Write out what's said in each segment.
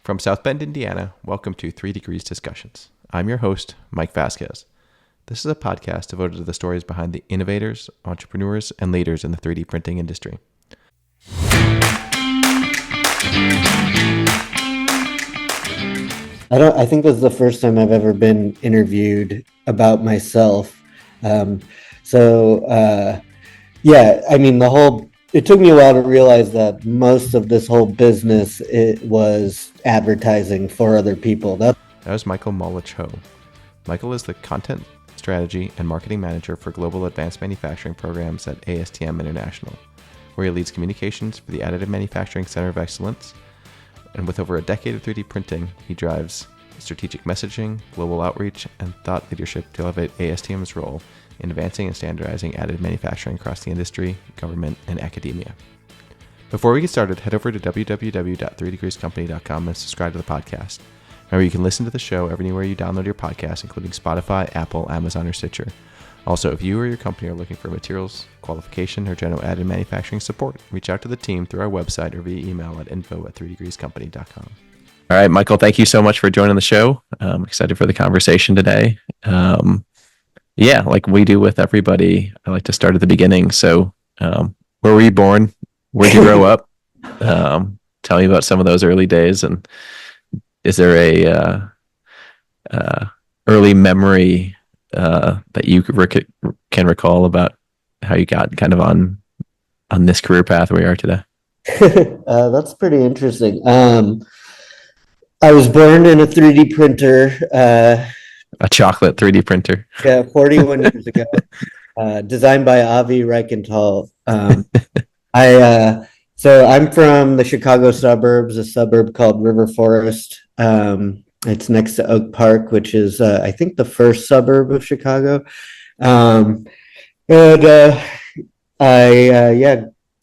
From South Bend, Indiana, welcome to 3Degrees Discussions. I'm your host, Mike Vasquez. This is a podcast devoted to the stories behind the innovators, entrepreneurs, and leaders in the 3D printing industry. I think this is the first time I've ever been interviewed about myself. Yeah, I mean, it took me a while to realize that most of this whole business, it was advertising for other people. That was Michael Molitch-Hou. Michael is the content strategy and marketing manager for global advanced manufacturing programs at ASTM International, where he leads communications for the Additive Manufacturing Center of Excellence. And with over a decade of 3D printing, he drives strategic messaging, global outreach, and thought leadership to elevate ASTM's role in advancing and standardizing additive manufacturing across the industry, government, and academia. Before we get started, head over to www.3degreescompany.com and subscribe to the podcast. Remember, you can listen to the show everywhere you download your podcast, including Spotify, Apple, Amazon, or Stitcher. Also, if you or your company are looking for materials, qualification, or general additive manufacturing support, reach out to the team through our website or via email at info@3degreescompany.com. All right, Michael, thank you so much for joining the show. I'm excited for the conversation today. Like we do with everybody, I like to start at the beginning. So where were you born? Where'd you grow up? Tell me about some of those early days. And is there a early memory that you can recall about how you got kind of on this career path where you are today? That's pretty interesting. I was born in a 3D printer. A chocolate 3D printer. Yeah, 41 years ago. Designed by Avi Reichenthal. So I'm from the Chicago suburbs, a suburb called River Forest. It's next to Oak Park, which is, I think, the first suburb of Chicago. I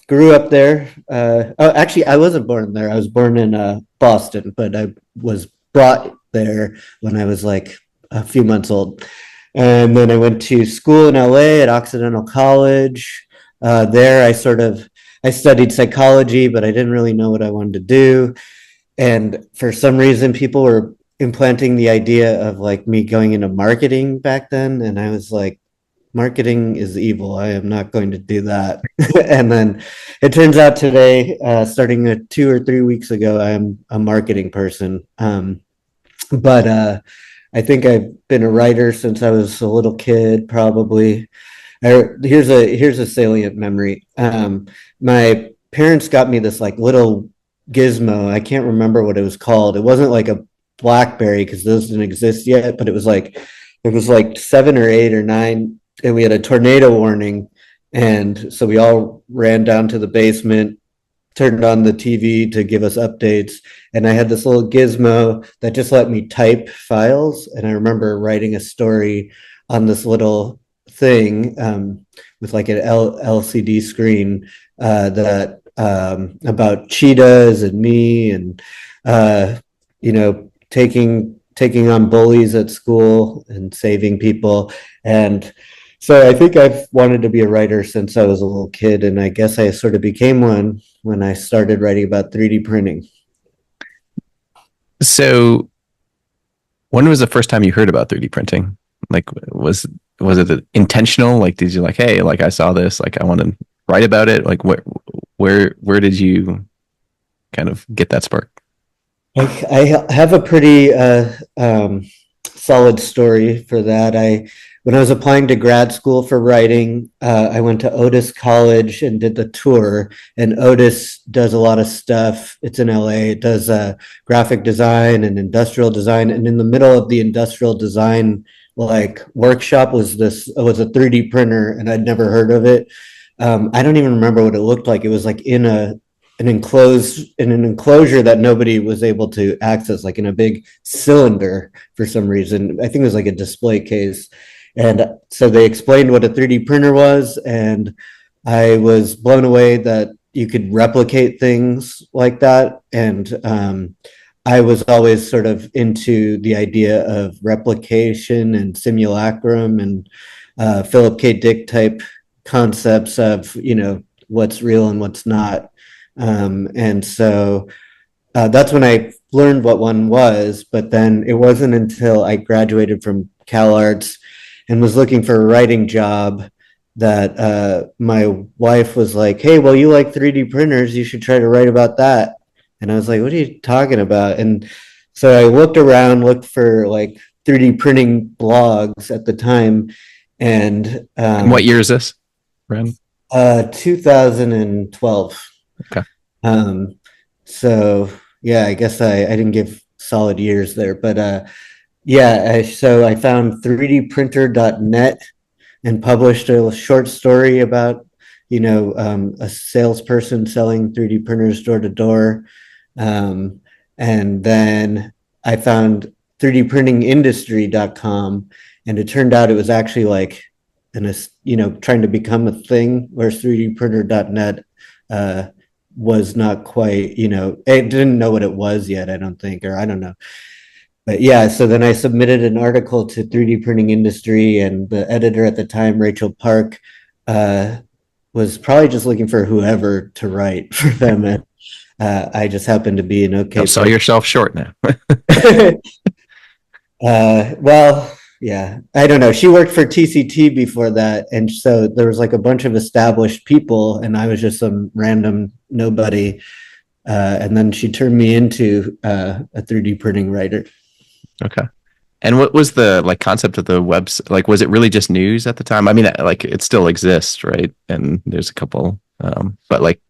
grew up there. Actually, I wasn't born there. I was born in Boston, but I was brought there when I was like a few months old. And then I went to school in LA at Occidental College. There, I studied psychology, but I didn't really know what I wanted to do. And for some reason, people were implanting the idea of like me going into marketing back then. And I was like, marketing is evil. I am not going to do that. And then it turns out today, starting 2 or 3 weeks ago, I'm a marketing person. But I think I've been a writer since I was a little kid, probably. Here's a salient memory. My parents got me this like little gizmo. I can't remember what it was called. It wasn't like a BlackBerry because those didn't exist yet, but it was like 7 or 8 or 9, and we had a tornado warning, and so we all ran down to the basement, turned on the TV to give us updates, and I had this little gizmo that just let me type files. And I remember writing a story on this little thing with like an LCD screen that about cheetahs and me, and taking on bullies at school and saving people. And so I think I've wanted to be a writer since I was a little kid, and I guess I sort of became one when I started writing about 3D printing. So when was the first time you heard about 3D printing? Like, was it intentional? Like, did you like, hey, like I saw this, like I want to write about it? Like, where did you kind of get that spark? I have a pretty solid story for that. When I was applying to grad school for writing, I went to Otis College and did the tour. And Otis does a lot of stuff. It's in LA. It does graphic design and industrial design. And in the middle of the industrial design workshop was a 3D printer, and I'd never heard of it. I don't even remember what it looked like. It was like in an enclosure that nobody was able to access, like in a big cylinder for some reason. I think it was like a display case. And so they explained what a 3D printer was, and I was blown away that you could replicate things like that. And I was always sort of into the idea of replication and simulacrum and Philip K. Dick type concepts of, what's real and what's not. And so that's when I learned what one was. But then it wasn't until I graduated from Cal Arts and was looking for a writing job that my wife was like, "Hey, well, you like 3D printers, you should try to write about that." And I was like, "What are you talking about?" And so I looked around, looked for like 3D printing blogs at the time, and And what year is this, Ren? 2012. Okay. Um, so yeah, I guess I didn't give solid years there, but yeah, so I found 3dprinter.net and published a short story about, a salesperson selling 3D printers door to door. Um, and then I found 3dprintingindustry.com, and it turned out it was actually like, trying to become a thing, whereas 3dprinter.net was not quite, it didn't know what it was yet, I don't think, or I don't know. But yeah, so then I submitted an article to 3D Printing Industry, and the editor at the time, Rachel Park, uh, was probably just looking for whoever to write for them. And I just happened to be an okay Don't sell yourself short now. well, yeah, I don't know. She worked for TCT before that, and so there was like a bunch of established people, and I was just some random nobody. And then she turned me into a 3D printing writer. Okay. And what was the like concept of the website? Like, was it really just news at the time? I mean, like it still exists, right? And there's a couple, but like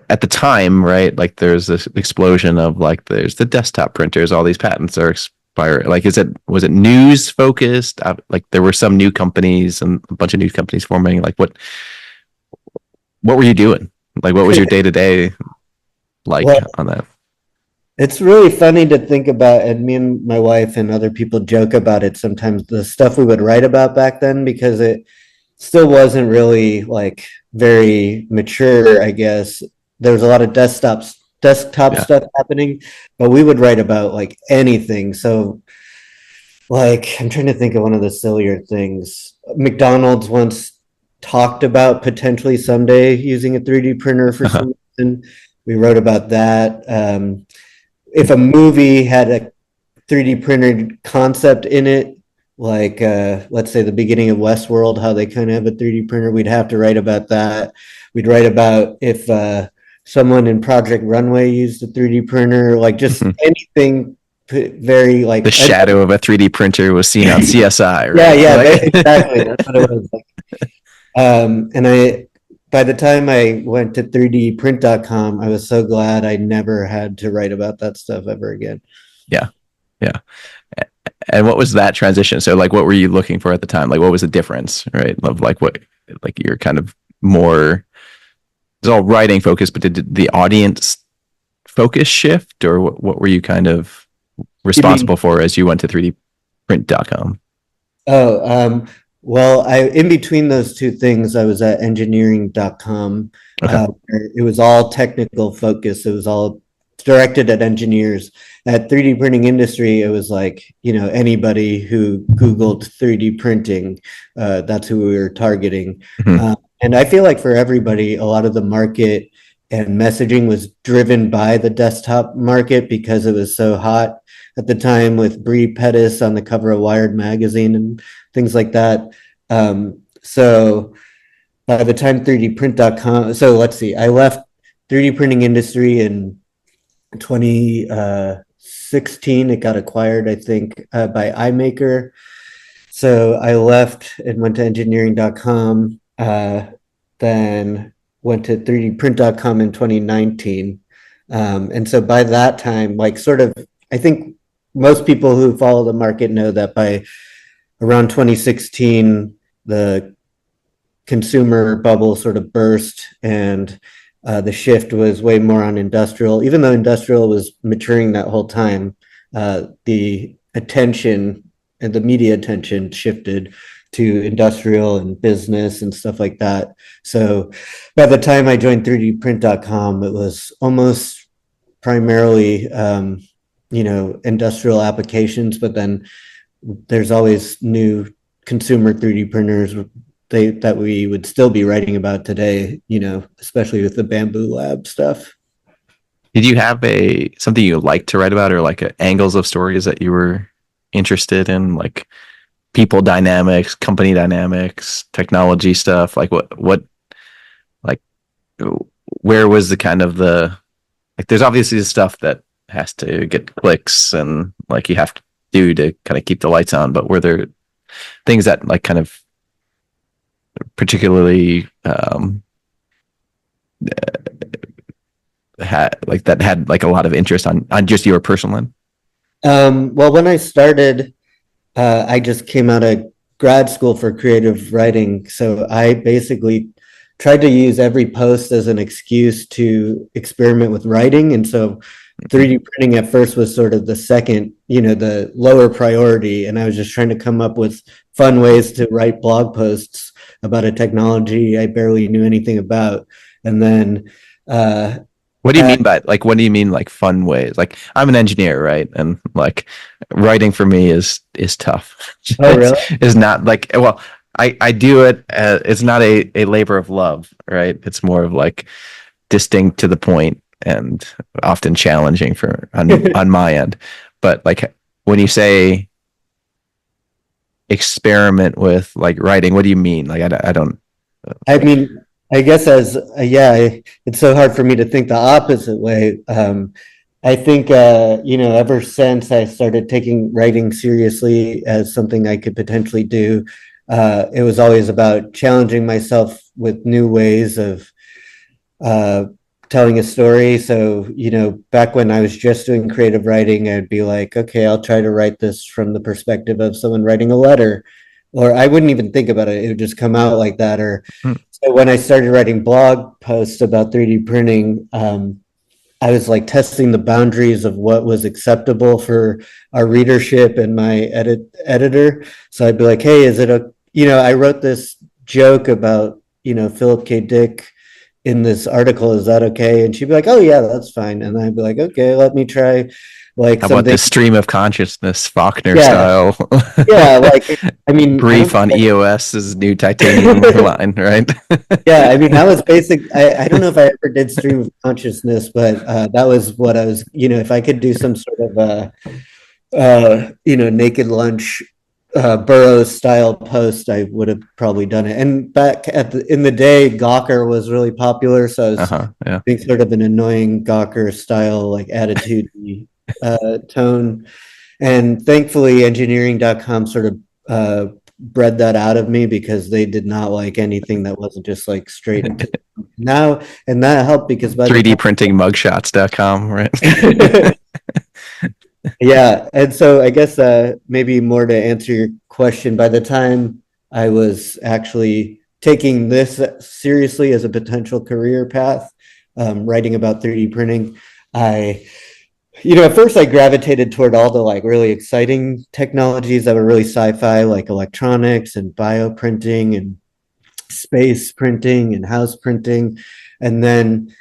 at the time, right? Like there's this explosion of like, there's the desktop printers, all these patents are expiring. Like, was it news focused? Like there were some new companies and a bunch of new companies forming. Like what were you doing? Like, what was your day to day like Well, on that? it's really funny to think about, and me and my wife and other people joke about it sometimes, the stuff we would write about back then, because it still wasn't really like very mature, I guess. There was a lot of desktop Yeah. stuff happening, but we would write about like anything. So like I'm trying to think of one of the sillier things. McDonald's once talked about potentially someday using a 3D printer for some reason. We wrote about that. If a movie had a 3D printed concept in it, like let's say the beginning of Westworld, how they kind of have a 3D printer, we'd have to write about that. We'd write about if someone in Project Runway used a 3D printer, like just anything very like The shadow of a 3D printer was seen on CSI, right? yeah, Like, exactly. That's what it was like. And by the time I went to 3dprint.com, I was so glad I never had to write about that stuff ever again. yeah, yeah. And what was that transition? So, like, what were you looking for at the time? Like, what was the difference, right? Of like what, like you're kind of more, it's all writing focused, but did the audience focus shift, or what were you kind of You mean, responsible for as you went to 3dprint.com? oh, well, in between those two things, I was at engineering.com. Okay. Where it was all technical focus. It was all directed at engineers. At 3D printing industry, it was like, anybody who Googled 3D printing, that's who we were targeting. Mm-hmm. And I feel like for everybody, a lot of the market and messaging was driven by the desktop market because it was so hot at the time, with Brie Pettis on the cover of Wired magazine and things like that. So by the time 3dprint.com, so let's see, I left 3D printing industry in 2016. It got acquired, I think, by iMaker. So I left and went to engineering.com, then went to 3dprint.com in 2019. And so by that time, like sort of, I think most people who follow the market know that by around 2016, the consumer bubble sort of burst, and the shift was way more on industrial. Even though industrial was maturing that whole time, the attention and the media attention shifted to industrial and business and stuff like that. So by the time I joined 3dprint.com, it was almost primarily, industrial applications, but then there's always new consumer 3D printers that we would still be writing about today, especially with the Bamboo Lab stuff. Did you have something you liked to write about, or like angles of stories that you were interested in, like people dynamics, company dynamics, technology stuff? Like like where was the kind of the like? There's obviously the stuff that has to get clicks and like you have to do to kind of keep the lights on. But were there things that like kind of particularly had like a lot of interest on just your personal end? Well, when I started, I just came out of grad school for creative writing. So I basically tried to use every post as an excuse to experiment with writing. And so 3D printing at first was sort of the second, the lower priority. And I was just trying to come up with fun ways to write blog posts about a technology I barely knew anything about. And then, what do you mean by what do you mean like fun ways? Like I'm an engineer, right? And like writing for me is tough. oh, really? Is not like, well, I do it. It's not a labor of love, right? It's more of like distinct to the point and often challenging on my end. But like when you say experiment with like writing, what do you mean? Like I don't. I mean, I guess it's so hard for me to think the opposite way. I think, ever since I started taking writing seriously as something I could potentially do, it was always about challenging myself with new ways of telling a story. So, back when I was just doing creative writing, I'd be like, okay, I'll try to write this from the perspective of someone writing a letter, or I wouldn't even think about it. It would just come out like that. Or so when I started writing blog posts about 3D printing, I was like testing the boundaries of what was acceptable for our readership and my editor. So I'd be like, hey, is it I wrote this joke about, Philip K. Dick in this article. Is that okay? And she'd be like, oh yeah, that's fine. And I'd be like, okay, let me try like How something. about the stream of consciousness Faulkner Yeah. style? Yeah, like I mean, Brief on EOS's new titanium line, right? yeah, I mean that was basic. I don't know if I ever did stream of consciousness, but that was what I was. If I could do some sort of naked lunch Burroughs style post, I would have probably done it. And back in the day, Gawker was really popular, so I was being sort of an annoying Gawker style, like attitude tone. And thankfully, engineering.com sort of bred that out of me because they did not like anything that wasn't just like straight into now. And that helped because by 3D printing mugshots.com, right? Yeah. And so I guess maybe more to answer your question, by the time I was actually taking this seriously as a potential career path, writing about 3D printing, at first I gravitated toward all the like really exciting technologies that were really sci-fi, like electronics and bioprinting and space printing and house printing. And then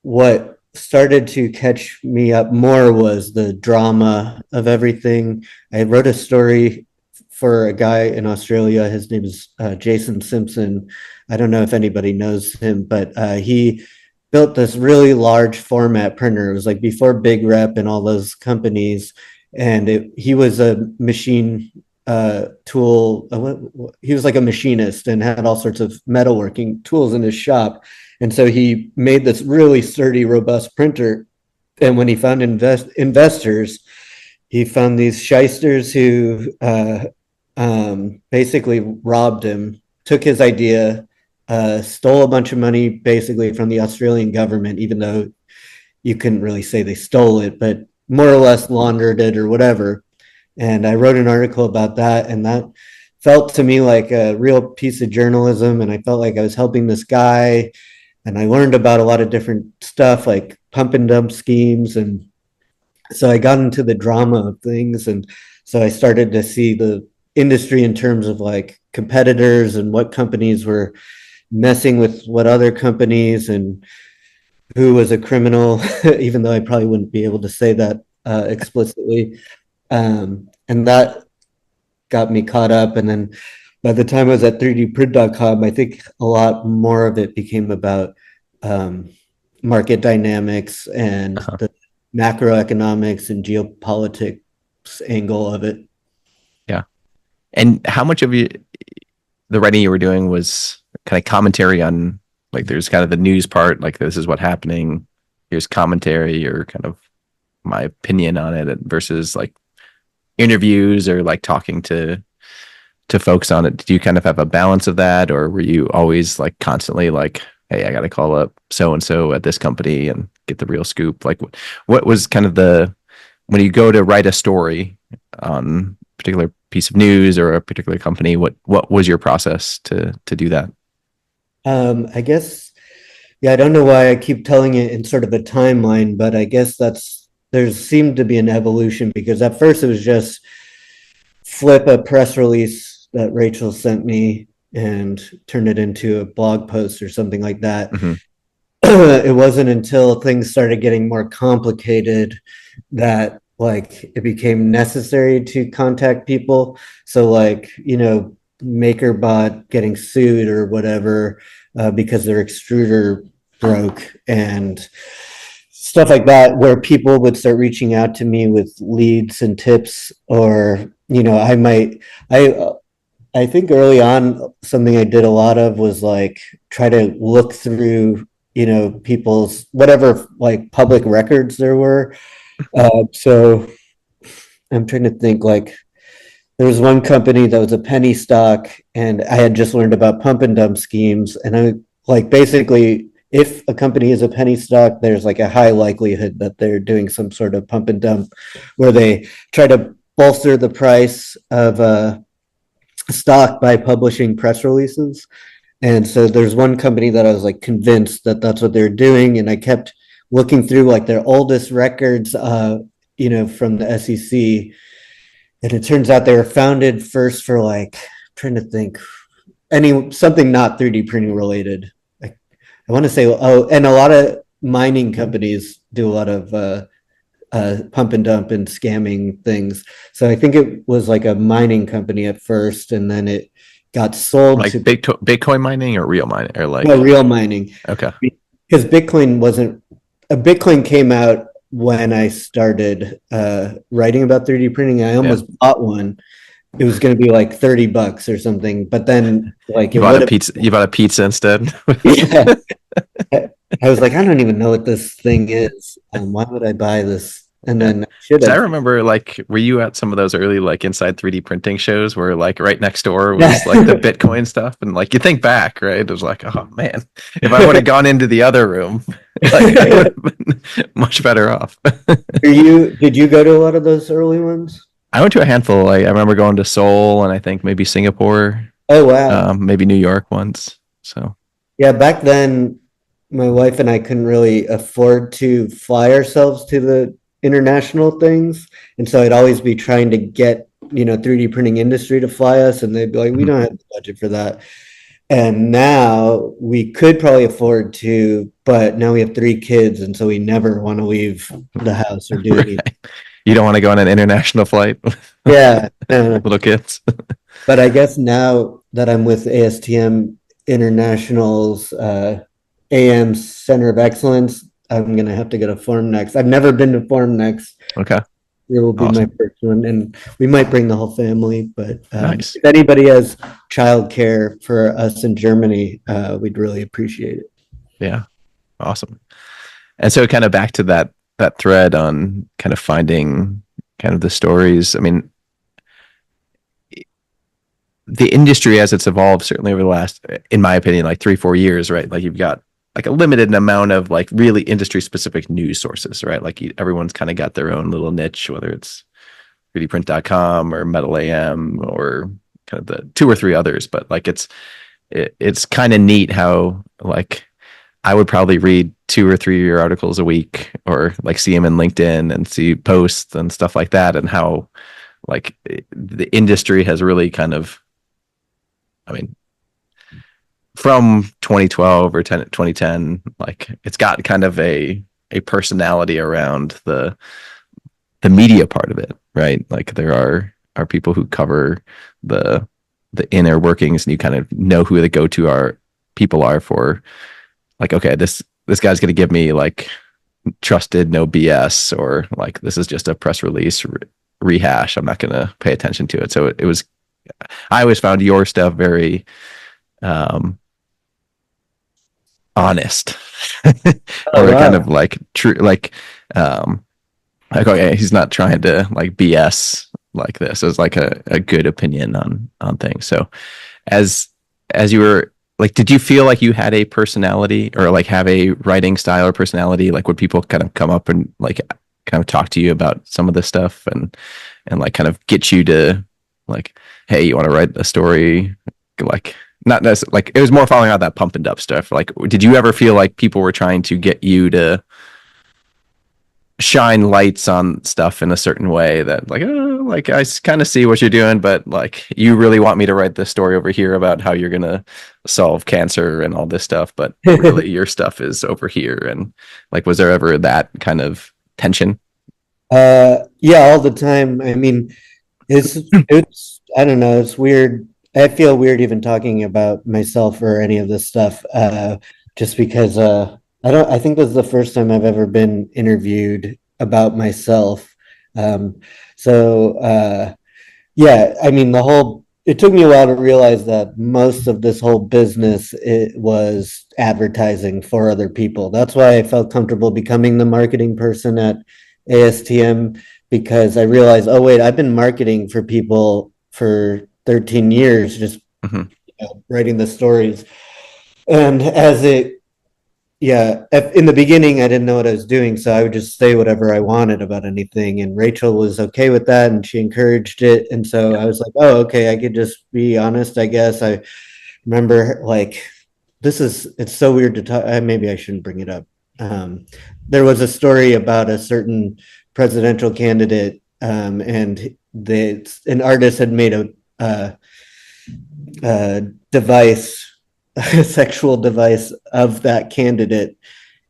what started to catch me up more was the drama of everything. I wrote a story for a guy in Australia. His name is Jason Simpson. I don't know if anybody knows him, but he built this really large format printer. It was like before Big Rep and all those companies. And he was a machine tool. He was like a machinist and had all sorts of metalworking tools in his shop. And so he made this really sturdy, robust printer. And when he found investors, he found these shysters who basically robbed him, took his idea, stole a bunch of money basically from the Australian government, even though you couldn't really say they stole it, but more or less laundered it or whatever. And I wrote an article about that, and that felt to me like a real piece of journalism. And I felt like I was helping this guy, and I learned about a lot of different stuff like pump and dump schemes. And so I got into the drama of things. And so I started to see the industry in terms of like competitors and what companies were messing with what other companies and who was a criminal, even though I probably wouldn't be able to say that explicitly. And that got me caught up. And then by the time I was at 3dprint.com, I think a lot more of it became about market dynamics and Uh-huh. the macroeconomics and geopolitics angle of it. Yeah. And how much of the writing you were doing was kind of commentary on, like, there's kind of the news part, like this is what's happening, here's commentary or kind of my opinion on it, versus like interviews or like talking to folks on it? Did you kind of have a balance of that, or were you always like constantly like, hey, I got to call up so and so at this company and get the real scoop? Like, what was kind of when you go to write a story on a particular piece of news or a particular company, what was your process to do that? I guess, yeah, I don't know why I keep telling it in sort of a timeline, but I guess there seemed to be an evolution, because at first it was just flip a press release that Rachel sent me and turn it into a blog post or something like that. Mm-hmm. It wasn't until things started getting more complicated that like it became necessary to contact people. So like, MakerBot getting sued or whatever because their extruder broke and stuff like that, where people would start reaching out to me with leads and tips, or I think early on something I did a lot of was like try to look through people's whatever like public records there were. So I'm trying to think, like there was one company that was a penny stock, and I had just learned about pump and dump schemes, and I like basically if a company is a penny stock, there's like a high likelihood that they're doing some sort of pump and dump where they try to bolster the price of stock by publishing press releases. And so there's one company that I was like convinced that that's what they're doing, and I kept looking through like their oldest records, from the SEC, and it turns out they were founded first for like, I'm trying to think, something not 3D printing related. I want to say, and a lot of mining companies do a lot of pump and dump and scamming things. So I think it was like a mining company at first, and then it got sold Like to Bitcoin mining or real mining, or like, no, real mining. okay, Because Bitcoin came out when I started writing about 3D printing. I almost bought one. It was going to be like $30 or something, but then like you bought a pizza. You bought a pizza instead. Yeah. I was like, I don't even know what this thing is. Why would I buy this? And Yeah. then I should So I have. remember, like, were you at some of those early, like, inside 3D printing shows where, like, right next door was, like, the Bitcoin stuff? And, like, you think back, right? It was like, oh, man, if I would have gone into the other room, like, I would have been much better off. Did you go to a lot of those early ones? I went to a handful. Like, I remember going to Seoul and I think maybe Singapore, Oh, wow. maybe New York once. So, Yeah, back then, my wife and I couldn't really afford to fly ourselves to the international things. And so I'd always be trying to get, 3D printing industry to fly us, and they'd be like, we mhm. don't have the budget for that. And now we could probably afford to, but now we have 3 kids, and so we never want to leave the house or do anything. Right. You don't want to go on an international flight with Yeah. little kids. But I guess now that I'm with ASTM International's AM Center of Excellence, I'm going to have to go to Form Next. I've never been to Form Next. Okay. It will be my Awesome. first one, and we might bring the whole family. But Nice. if anybody has childcare for us in Germany, we'd really appreciate it. Yeah. Awesome. And so kind of back to that thread on kind of finding kind of the stories. I mean, the industry as it's evolved, certainly over the last, in my opinion, like 3-4 years, right? Like you've got like a limited amount of like really industry specific news sources, right? Like everyone's kind of got their own little niche, whether it's 3dprint.com or Metal AM or kind of the 2 or 3 others. But like it's kind of neat how like I would probably read 2 or 3 of your articles a week, or like see them in LinkedIn and see posts and stuff like that, and how like the industry has really kind of, I mean, from 2012 or 2010, like it's got kind of a personality around the media part of it, right? Like there are people who cover the inner workings, and you kind of know who the go-to people are for, like, okay, this this guy's going to give me like trusted, no BS, or like this is just a press release rehash. I'm not going to pay attention to it. So it was, I always found your stuff very honest Oh, or kind wow. of like true, like, okay, he's not trying to like BS like this. It was like a good opinion on things. So as you were like, did you feel like you had a personality or like have a writing style or personality? Like would people kind of come up and like kind of talk to you about some of this stuff and like kind of get you to like, hey, you want to write a story? Like not necessarily like it was more following out that pump and up stuff. Like, did you ever feel like people were trying to get you to shine lights on stuff in a certain way that like, oh, like I kind of see what you're doing, but like you really want me to write this story over here about how you're gonna solve cancer and all this stuff, but really your stuff is over here. And like, was there ever that kind of tension? Yeah, all the time. I mean, it's I don't know, it's weird. I feel weird even talking about myself or any of this stuff, just because I think this is the first time I've ever been interviewed about myself. Um, so yeah, I mean it took me a while to realize that most of this whole business it was advertising for other people. That's why I felt comfortable becoming the marketing person at ASTM, because I realized, oh wait, I've been marketing for people for 13 years, just Mm-hmm. writing the stories. And yeah, in the beginning, I didn't know what I was doing, so I would just say whatever I wanted about anything. And Rachel was okay with that, and she encouraged it. And so I was like, oh, okay, I could just be honest, I guess. I remember like it's so weird to talk. Maybe I shouldn't bring it up. Um, there was a story about a certain presidential candidate, and an artist had made a device, a sexual device of that candidate.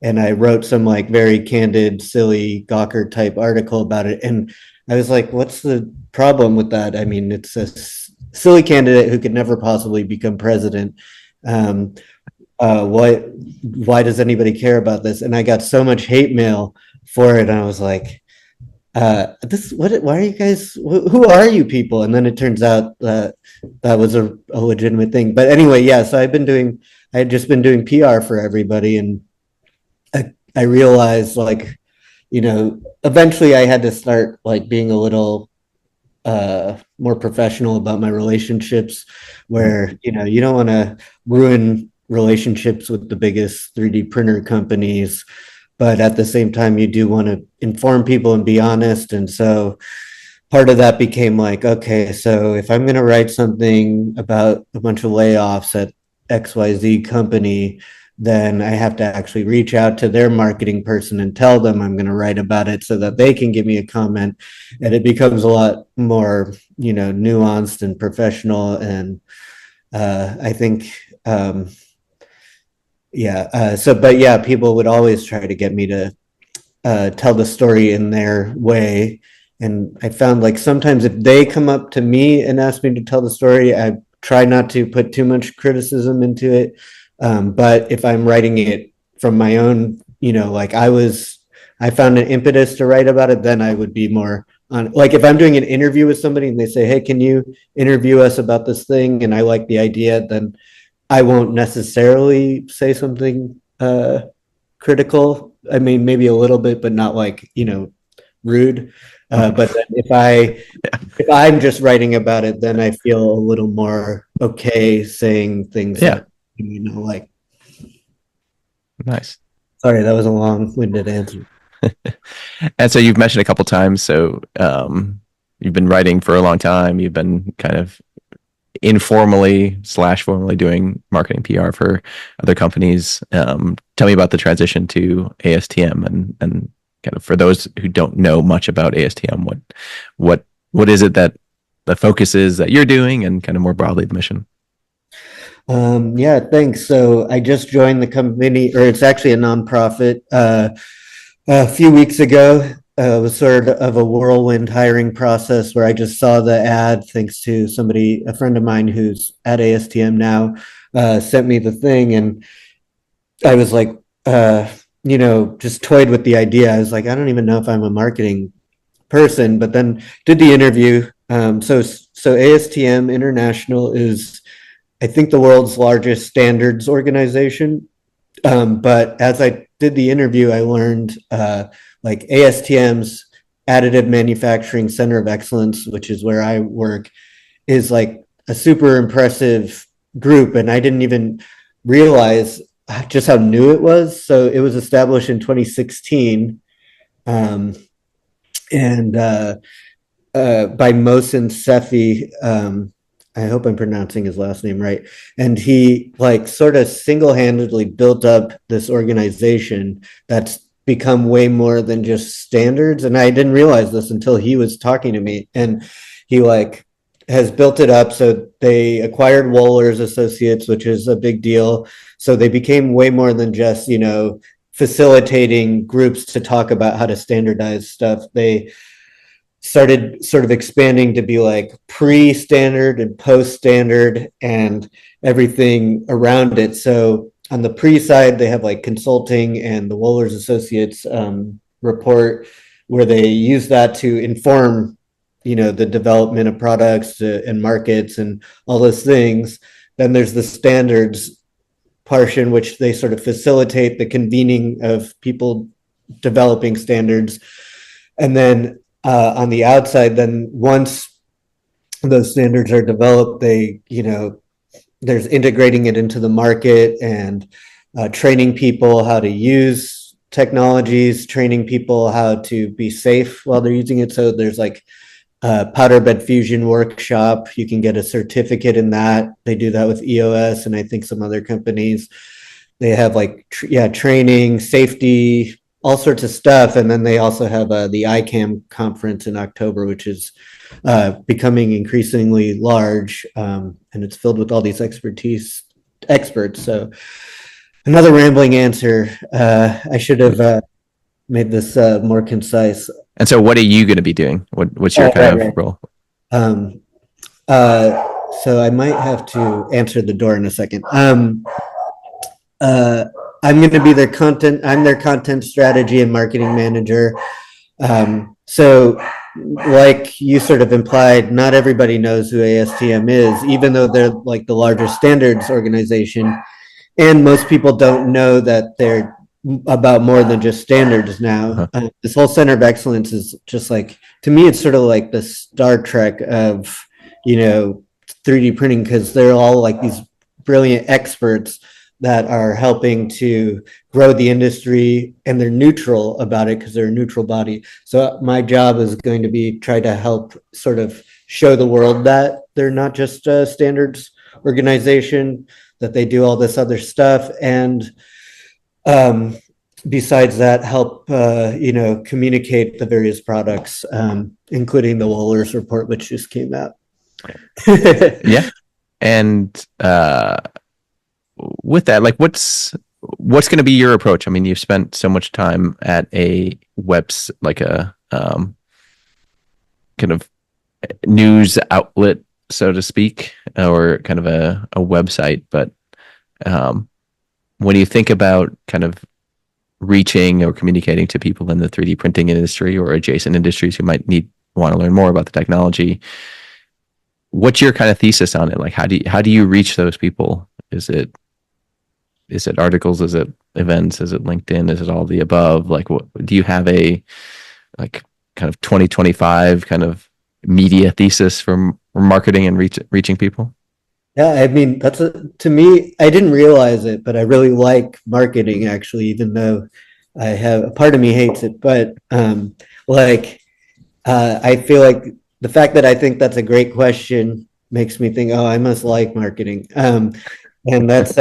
And I wrote some like very candid, silly Gawker type article about it. And I was like, what's the problem with that? I mean, it's a silly candidate who could never possibly become president. Um, why does anybody care about this? And I got so much hate mail for it. And I was like, why are you guys, who are you people? And then it turns out that that was a legitimate thing. But anyway, yeah, so I had just been doing PR for everybody. And I realized like, eventually I had to start like being a little more professional about my relationships, where you don't want to ruin relationships with the biggest 3D printer companies, but at the same time you do want to inform people and be honest. And so part of that became like, okay, so if I'm going to write something about a bunch of layoffs at XYZ company, then I have to actually reach out to their marketing person and tell them I'm going to write about it so that they can give me a comment. And it becomes a lot more, nuanced and professional. And I think, yeah. But yeah, people would always try to get me to tell the story in their way. And I found like sometimes if they come up to me and ask me to tell the story, I try not to put too much criticism into it. But if I'm writing it from my own, like I found an impetus to write about it, then I would be more on, like if I'm doing an interview with somebody and they say, hey, can you interview us about this thing? And I like the idea, then I won't necessarily say something critical. I mean, maybe a little bit, but not like, rude. But then if I'm just writing about it, then I feel a little more okay saying things Yeah. that like. Nice. Sorry, that was a long-winded answer. And so you've mentioned a couple times, so you've been writing for a long time. You've been kind of informally / formally doing marketing PR for other companies. Tell me about the transition to ASTM and kind of for those who don't know much about ASTM, what is it that the focus is that you're doing and kind of more broadly the mission? Yeah, thanks. So I just joined the company, or it's actually a nonprofit. A few weeks ago, it was sort of a whirlwind hiring process where I just saw the ad thanks to a friend of mine who's at ASTM now, sent me the thing. And I was like, just toyed with the idea. I was like, I don't even know if I'm a marketing person, but then did the interview. So ASTM International is, I think, the world's largest standards organization. But as I did the interview, I learned like ASTM's Additive Manufacturing Center of Excellence, which is where I work, is like a super impressive group. And I didn't even realize just how new it was. So it was established in 2016. Um, and by Mohsen Sefi. I hope I'm pronouncing his last name right. And he like sort of single-handedly built up this organization that's become way more than just standards. And I didn't realize this until he was talking to me. And he like has built it up. So they acquired Wohlers Associates, which is a big deal. So they became way more than just, facilitating groups to talk about how to standardize stuff. They started sort of expanding to be like pre-standard and post-standard and everything around it. So on the pre-side, they have like consulting and the Wohlers Associates report, where they use that to inform, the development of products and markets and all those things. Then there's the standards portion, which they sort of facilitate the convening of people developing standards. And then on the outside, then once those standards are developed, there's integrating it into the market and training people how to use technologies, training people how to be safe while they're using it. So there's like a powder bed fusion workshop. You can get a certificate in that. They do that with EOS and I think some other companies. They have like, training, safety, all sorts of stuff. And then they also have the ICAM conference in October, which is becoming increasingly large. And it's filled with all these experts. So another rambling answer. I should have made this more concise. And so what are you going to be doing? What's your role? So I might have to answer the door in a second. I'm going to be I'm their content strategy and marketing manager. So like you sort of implied, not everybody knows who ASTM is, even though they're like the largest standards organization. And most people don't know that they're about more than just standards now. This whole Center of Excellence is just like, to me, it's sort of like the Star Trek of, 3D printing, because they're all like these brilliant experts that are helping to grow the industry, and they're neutral about it because they're a neutral body. So my job is going to be try to help sort of show the world that they're not just a standards organization, that they do all this other stuff. And besides that, help, communicate the various products, including the Wohlers report, which just came out. Yeah. And with that, like what's going to be your approach? I mean, you've spent so much time at a like a kind of news outlet, so to speak, or kind of a website. But when you think about kind of reaching or communicating to people in the 3D printing industry or adjacent industries who might want to learn more about the technology, what's your kind of thesis on it? Like, how do you reach those people? Is it articles? Is it events? Is it LinkedIn? Is it all the above? Like, what do you have a like kind of 2025 kind of media thesis for marketing and reaching people? Yeah, I mean, to me, I didn't realize it, but I really like marketing actually, even though a part of me hates it. But I feel like the fact that I think that's a great question makes me think, oh, I must like marketing. And that's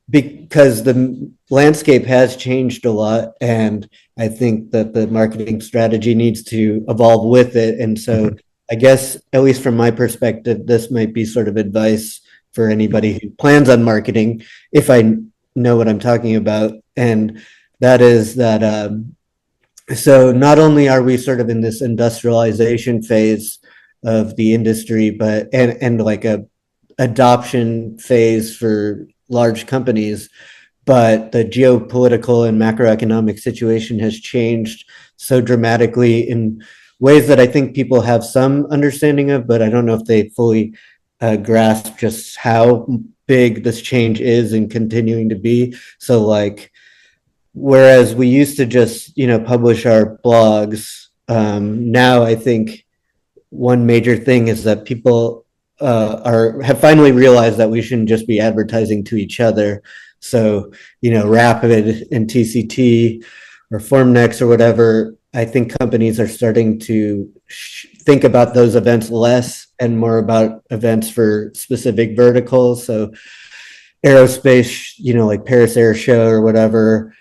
because the landscape has changed a lot. And I think that the marketing strategy needs to evolve with it. And so I guess, at least from my perspective, this might be sort of advice for anybody who plans on marketing, if I know what I'm talking about. And that is that, so not only are we sort of in this industrialization phase of the industry, but and like a adoption phase for large companies, but the geopolitical and macroeconomic situation has changed so dramatically in ways that I think people have some understanding of, but I don't know if they fully grasp just how big this change is and continuing to be. So like, whereas we used to just, publish our blogs, now I think one major thing is that people have finally realized that we shouldn't just be advertising to each other. So, Rapid and TCT or Formnext or whatever, I think companies are starting to think about those events less and more about events for specific verticals. So aerospace, like Paris Air Show or whatever.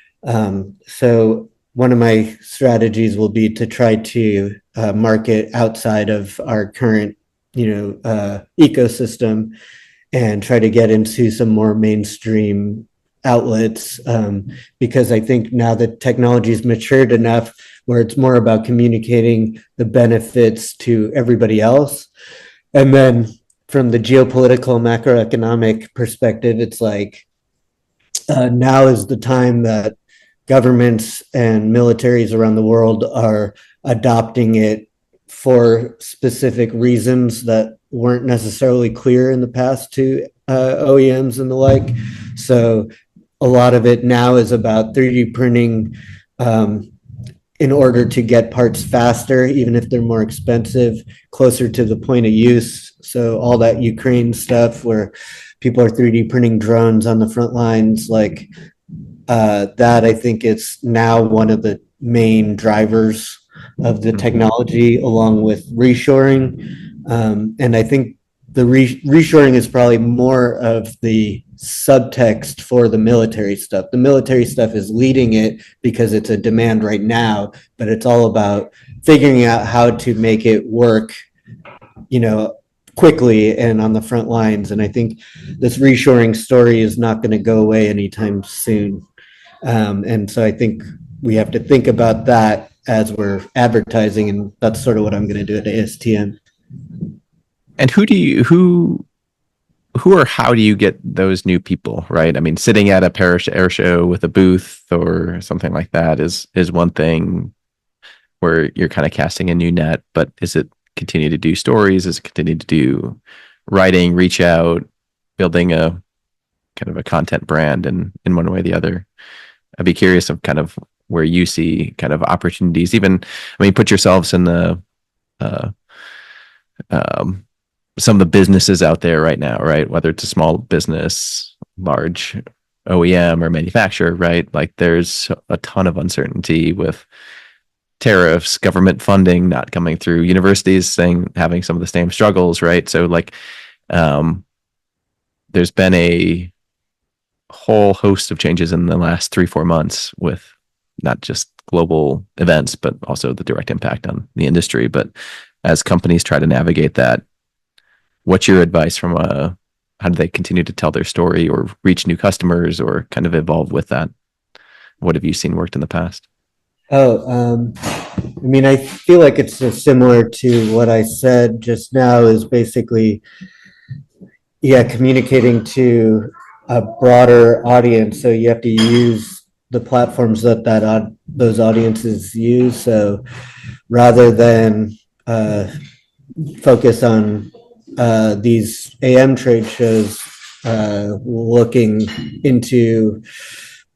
So one of my strategies will be to try to market outside of our current, ecosystem and try to get into some more mainstream outlets, because I think now that technology's matured enough where it's more about communicating the benefits to everybody else. And then from the geopolitical macroeconomic perspective, it's like now is the time that governments and militaries around the world are adopting it for specific reasons that weren't necessarily clear in the past to OEMs and the like. So a lot of it now is about 3D printing in order to get parts faster, even if they're more expensive, closer to the point of use. So all that Ukraine stuff where people are 3D printing drones on the front lines, like that, I think it's now one of the main drivers of the technology, along with reshoring. And I think the reshoring is probably more of the subtext for the military stuff. The military stuff is leading it because it's a demand right now, but it's all about figuring out how to make it work, quickly and on the front lines. And I think this reshoring story is not going to go away anytime soon. And so I think we have to think about that as we're advertising, and that's sort of what I'm going to do at ASTM. And who or how do you get those new people, right? I mean, sitting at a Paris Air Show with a booth or something like that is one thing where you're kind of casting a new net, but is it continue to do stories? Is it continue to do writing, reach out, building a kind of a content brand in one way or the other? I'd be curious of kind of where you see kind of opportunities, even, I mean, put yourselves in the, some of the businesses out there right now, right? Whether it's a small business, large OEM or manufacturer, right? Like there's a ton of uncertainty with tariffs, government funding not coming through, universities having some of the same struggles, right? So like, there's been a whole host of changes in the last 3-4 months with not just global events, but also the direct impact on the industry. But as companies try to navigate that, what's your advice from how do they continue to tell their story or reach new customers or kind of evolve with that? What have you seen worked in the past? I mean, I feel like it's similar to what I said just now, is basically, communicating to a broader audience. So you have to use the platforms that those audiences use. So rather than focus on these AM trade shows, looking into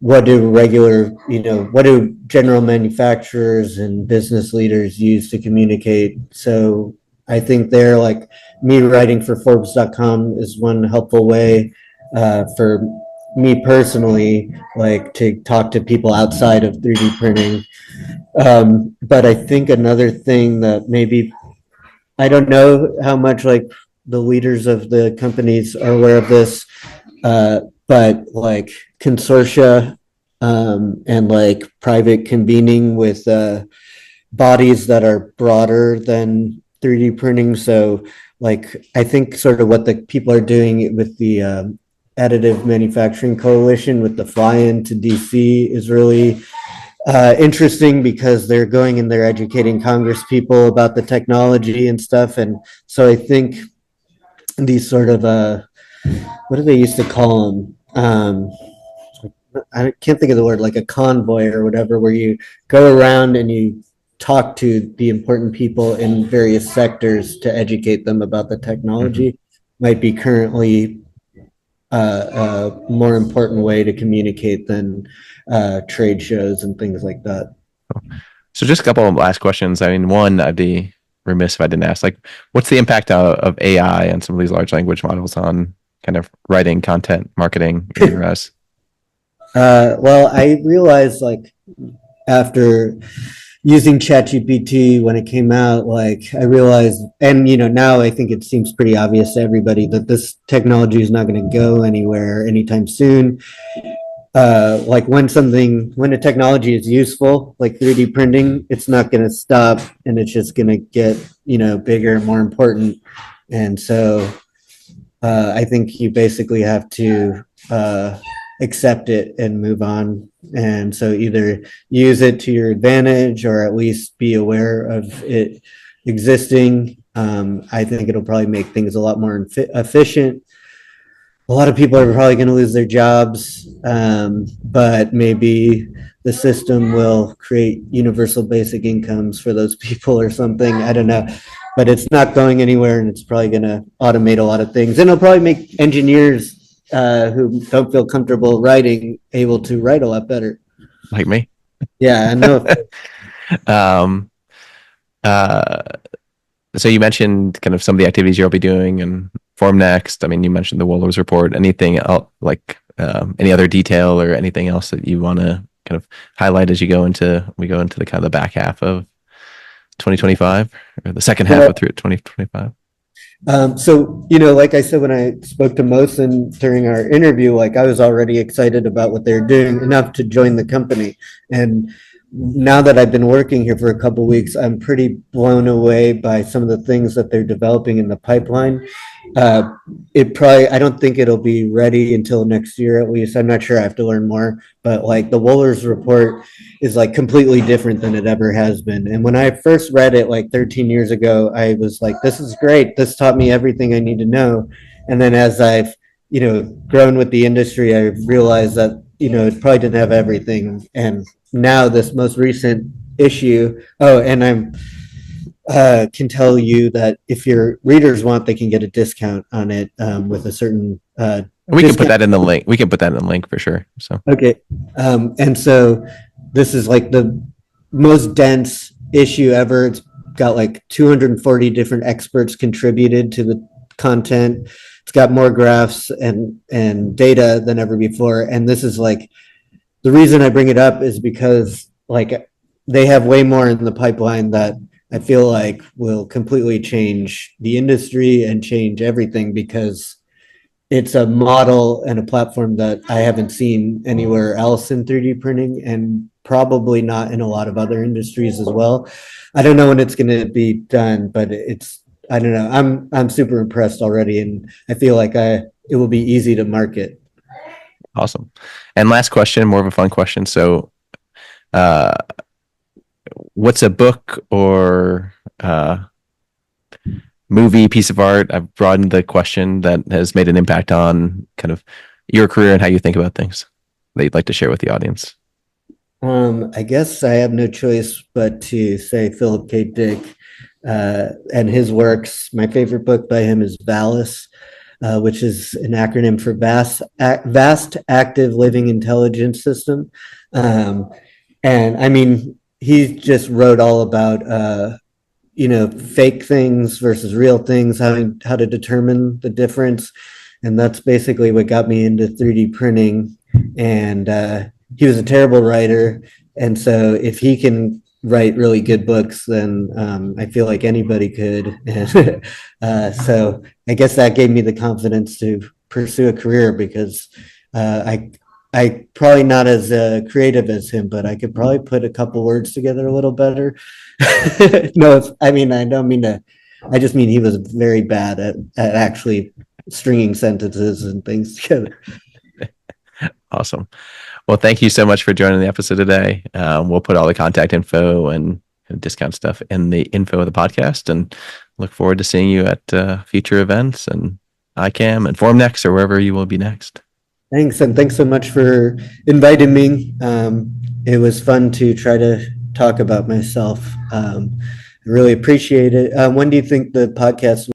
what do general manufacturers and business leaders use to communicate. So I think they're like, me writing for Forbes.com is one helpful way for me personally, like to talk to people outside of 3D printing. But I think another thing that maybe, I don't know how much like the leaders of the companies are aware of this, but like consortia and like private convening with bodies that are broader than 3D printing. So like, I think sort of what the people are doing with the Additive Manufacturing Coalition with the fly-in to DC is really interesting, because they're going and they're educating Congress people about the technology and stuff. And so I think these sort of what do they used to call them? I can't think of the word, like a convoy or whatever, where you go around and you talk to the important people in various sectors to educate them about the Mhm. technology might be currently a more important way to communicate than trade shows and things like that. So just a couple of last questions. I mean, one, I'd be remiss if I didn't ask, like, what's the impact of AI and some of these large language models on kind of writing, content, marketing in your eyes? Well, I realized like after using ChatGPT when it came out, like I realized, and now I think it seems pretty obvious to everybody that this technology is not going to go anywhere anytime soon. Like when a technology is useful, like 3D printing, it's not going to stop, and it's just going to get bigger and more important. And so I think you basically have to accept it and move on. And so either use it to your advantage or at least be aware of it existing. I think it'll probably make things a lot more efficient. A lot of people are probably going to lose their jobs, but maybe the system will create universal basic incomes for those people or something. I don't know, but it's not going anywhere, and it's probably going to automate a lot of things, and it'll probably make engineers who don't feel comfortable writing able to write a lot better. Like me? Yeah, I know. um, uh, so you mentioned kind of some of the activities you'll be doing and Form Next. I mean, you mentioned the Wohlers report. Anything else, like any other detail or anything else that you want to kind of highlight as we go into the kind of the back half of 2025 or the second half Well, of 2025? So, like I said, when I spoke to Mosin during our interview, like I was already excited about what they're doing enough to join the company. And now that I've been working here for a couple of weeks, I'm pretty blown away by some of the things that they're developing in the pipeline. Uh, I don't think it'll be ready until next year at least. I'm not sure. I have to learn more. But like the Wohlers report is like completely different than it ever has been. And when I first read it like 13 years ago, I was like, this is great. This taught me everything I need to know. And then as I've, grown with the industry, I realized that, it probably didn't have everything. And now this most recent issue, oh, and I'm can tell you that if your readers want, they can get a discount on it with a certain We can put discount. that in the link. We can put that in the link for sure. So Okay. And so this is like the most dense issue ever. It's got like 240 different experts contributed to the content. It's got more graphs and data than ever before. And this is like the reason I bring it up is because like they have way more in the pipeline that I feel like will completely change the industry and change everything because it's a model and a platform that I haven't seen anywhere else in 3D printing and probably not in a lot of other industries as well. I don't know when it's going to be done, but I don't know. I'm super impressed already, and I feel like it will be easy to market. awesome. And last question, more of a fun question. So, uh, what's a book or movie, piece of art? I've broadened the question that has made an impact on kind of your career and how you think about things that you'd like to share with the audience. I guess I have no choice but to say Philip K. Dick and his works. My favorite book by him is VALIS, which is an acronym for Vast Active Living Intelligence System. Um, and I mean, he just wrote all about fake things versus real things, how to determine the difference, and that's basically what got me into 3D printing. And he was a terrible writer, and so if he can write really good books, then I feel like anybody could. And so I guess that gave me the confidence to pursue a career because I probably not as creative as him, but I could probably put a couple words together a little better. No, I mean, I don't mean to, I just mean he was very bad at actually stringing sentences and things together. Awesome. Well, thank you so much for joining the episode today. We'll put all the contact info and discount stuff in the info of the podcast, and look forward to seeing you at future events and ICAM and Form Next or wherever you will be next. Thanks, and thanks so much for inviting me. It was fun to try to talk about myself. I really appreciate it. When do you think the podcast